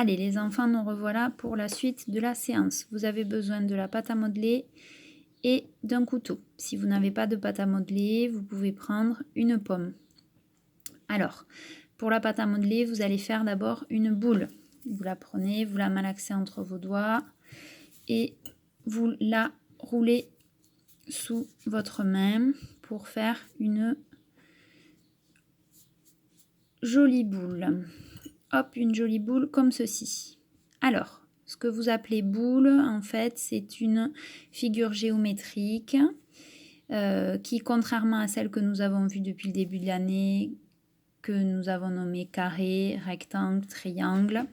Allez les enfants, nous revoilà pour la suite de la séance. Vous avez besoin de la pâte à modeler et d'un couteau. Si vous n'avez pas de pâte à modeler, vous pouvez prendre une pomme. Alors, pour la pâte à modeler, vous allez faire d'abord une boule. Vous la prenez, vous la malaxez entre vos doigts et vous la roulez sous votre main pour faire une jolie boule. Hop, une jolie boule comme ceci. Alors, ce que vous appelez boule, en fait, c'est une figure géométrique qui, contrairement à celle que nous avons vue depuis le début de l'année, que nous avons nommée carré, rectangle, triangle,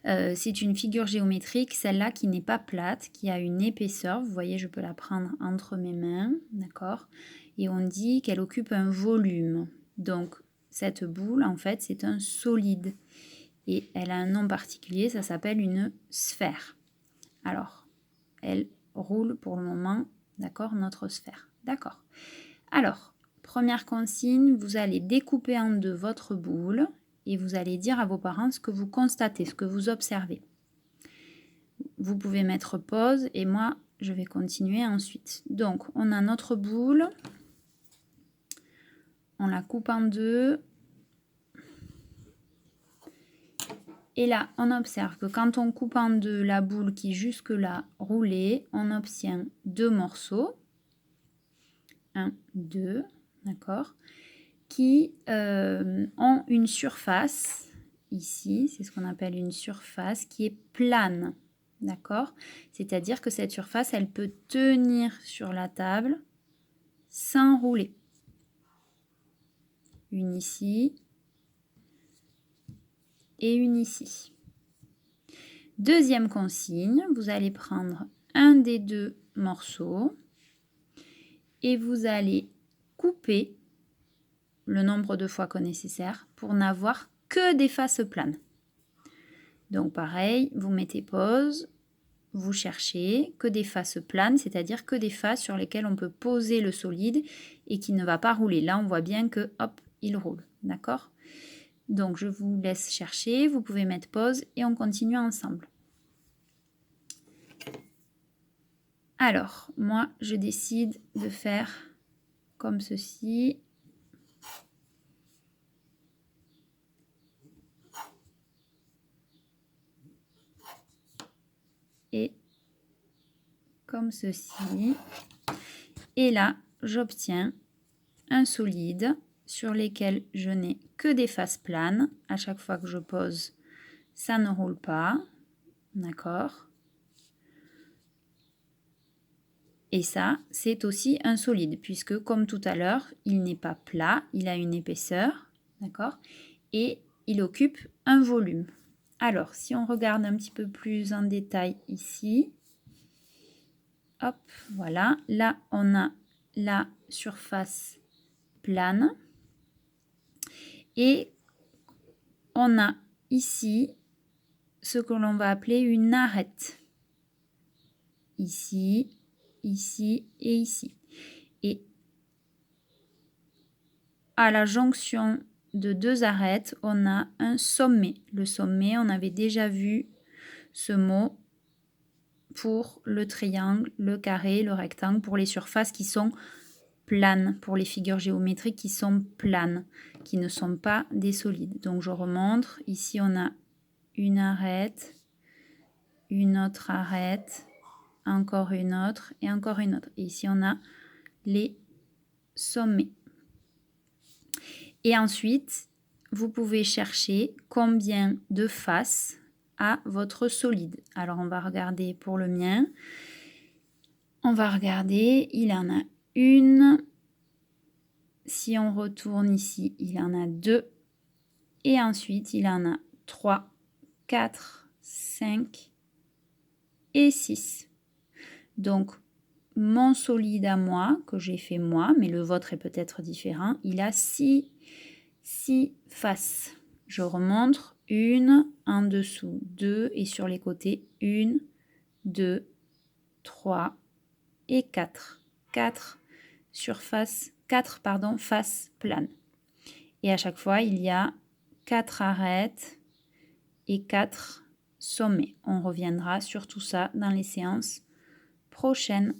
c'est une figure géométrique, celle-là qui n'est pas plate, qui a une épaisseur. Vous voyez, je peux la prendre entre mes mains, d'accord? Et on dit qu'elle occupe un volume. Donc, cette boule, en fait, c'est un solide. Et elle a un nom particulier, ça s'appelle une sphère. Alors, elle roule pour le moment, d'accord, notre sphère. D'accord. Alors, première consigne, vous allez découper en deux votre boule et vous allez dire à vos parents ce que vous constatez, ce que vous observez. Vous pouvez mettre pause et moi, je vais continuer ensuite. Donc, on a notre boule. On la coupe en deux. Et là, on observe que quand on coupe en deux la boule qui jusque-là roulait, on obtient deux morceaux. 1, 2, d'accord, qui ont une surface, ici, c'est ce qu'on appelle une surface qui est plane, d'accord? C'est-à-dire que cette surface, elle peut tenir sur la table sans rouler. Une ici et une ici. Deuxième consigne, vous allez prendre un des deux morceaux et vous allez couper le nombre de fois nécessaire pour n'avoir que des faces planes. Donc pareil, vous mettez pause, vous cherchez que des faces planes, c'est-à-dire que des faces sur lesquelles on peut poser le solide et qui ne va pas rouler. Là, on voit bien que, hop, il roule, d'accord? Donc je vous laisse chercher, vous pouvez mettre pause et on continue ensemble. Alors, moi, je décide de faire comme ceci. Et comme ceci. Et là, j'obtiens un solide sur lesquels je n'ai que des faces planes. À chaque fois que je pose, ça ne roule pas. D'accord? Et ça, c'est aussi un solide, puisque comme tout à l'heure, il n'est pas plat, il a une épaisseur. D'accord? Et il occupe un volume. Alors, si on regarde un petit peu plus en détail ici, hop, voilà. Là, on a la surface plane. Et on a ici ce que l'on va appeler une arête. Ici, ici et ici. Et à la jonction de deux arêtes, on a un sommet. Le sommet, on avait déjà vu ce mot pour le triangle, le carré, le rectangle, pour les surfaces qui sont planes, pour les figures géométriques qui sont planes, qui ne sont pas des solides. Donc je remontre, ici on a une arête, une autre arête, encore une autre et encore une autre. Et ici on a les sommets. Et ensuite, vous pouvez chercher combien de faces a votre solide. Alors on va regarder pour le mien. On va regarder, il en a une. Si on retourne ici, il en a deux. Et ensuite, il en a 3, 4, 5 et 6. Donc, mon solide à moi, que j'ai fait moi, mais le vôtre est peut-être différent, il a 6 faces. Je remontre, une, en dessous, 2, et sur les côtés, 1, 2, 3 et 4. 4 surfaces, 4 faces planes. Et à chaque fois, il y a 4 arêtes et 4 sommets. On reviendra sur tout ça dans les séances prochaines.